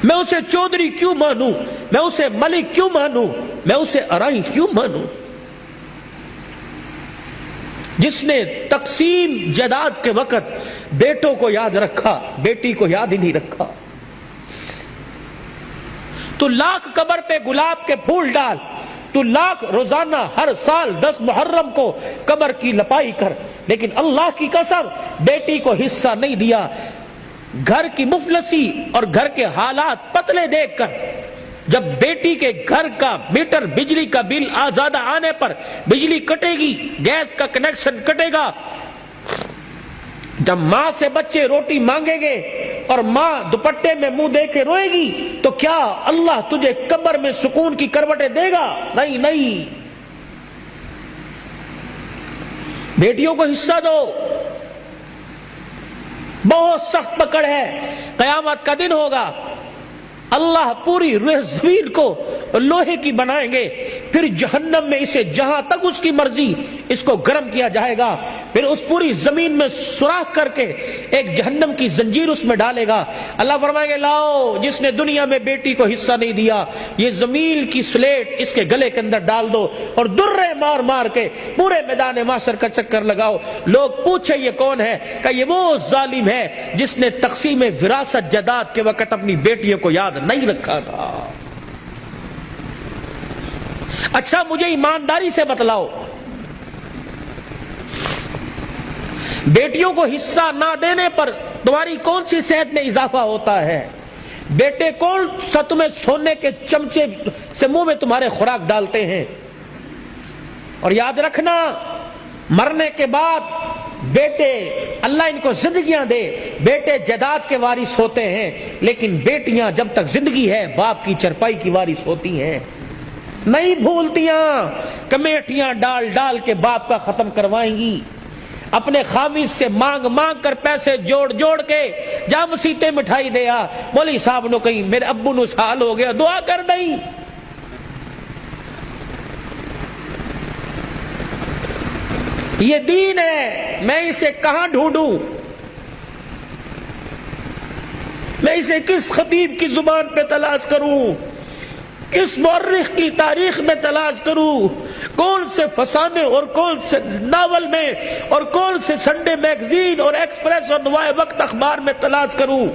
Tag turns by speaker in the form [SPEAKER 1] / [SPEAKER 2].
[SPEAKER 1] میں اسے چودھری کیوں مانوں، میں اسے ملک کیوں مانوں، میں اسے ارائی کیوں مانوں؟ جس نے تقسیم جائیداد کے وقت بیٹوں کو یاد رکھا، بیٹی کو یاد ہی نہیں رکھا۔ تو لاکھ قبر پہ گلاب کے پھول ڈال، تو لاکھ روزانہ ہر سال 10 محرم کو قبر کی لپائی کر، لیکن اللہ کی قسم بیٹی کو حصہ نہیں دیا۔ گھر کی مفلسی اور گھر کے حالات پتلے دیکھ کر، جب بیٹی کے گھر کا میٹر بجلی کا بل زیادہ آنے پر بجلی کٹے گی، گیس کا کنیکشن کٹے گا، جب ماں سے بچے روٹی مانگیں گے اور ماں دوپٹے میں منہ دے کے روئے گی، تو کیا اللہ تجھے قبر میں سکون کی کروٹیں دے گا؟ نہیں نہیں۔ بیٹیوں کو حصہ دو۔ بہت سخت پکڑ ہے، قیامت کا دن ہوگا، اللہ پوری روح زمین کو لوہے کی بنائیں گے، پھر جہنم میں اسے جہاں تک اس کی مرضی اس کو گرم کیا جائے گا، پھر اس پوری زمین میں سوراخ کر کے ایک جہنم کی زنجیر اس میں ڈالے گا۔ اللہ فرمائیں گے لاؤ، جس نے دنیا میں بیٹی کو حصہ نہیں دیا، یہ زمین کی سلیٹ اس کے گلے کے اندر ڈال دو اور درے مار مار کے پورے میدان محشر کا چکر لگاؤ۔ لوگ پوچھے یہ کون ہے؟ کہ یہ وہ ظالم ہے جس نے تقسیم وراثت جائیداد کے وقت اپنی بیٹیوں کو یاد نہیں رکھا تھا۔ اچھا مجھے ایمانداری سے بتلاؤ، بیٹیوں کو حصہ نہ دینے پر تمہاری کون سی صحت میں اضافہ ہوتا ہے؟ بیٹے کون سا تمہیں سونے کے چمچے سے منہ میں تمہارے خوراک ڈالتے ہیں؟ اور یاد رکھنا، مرنے کے بعد بیٹے، اللہ ان کو زندگیاں دے، بیٹے جائیداد کے وارث ہوتے ہیں، لیکن بیٹیاں جب تک زندگی ہے باپ کی چرپائی کی وارث ہوتی ہیں۔ نہیں بھولتیاں، کمیٹیاں ڈال ڈال کے باپ کا ختم کروائیں گی، اپنے خامد سے مانگ مانگ کر پیسے جوڑ جوڑ کے جا مسیتے مٹھائی دیا، مولوی صاحب نو کہیں میرے ابو نو سال ہو گیا دعا کر دیں۔ یہ دین ہے، میں اسے کہاں ڈھونڈوں؟ میں اسے کس خطیب کی زبان پہ تلاش کروں؟ کس مورخ کی تاریخ میں تلاش کروں؟ کون سے فسانے اور کون سے ناول میں اور کون سے سنڈے میگزین اور ایکسپریس اور نوائے وقت اخبار میں تلاش کروں؟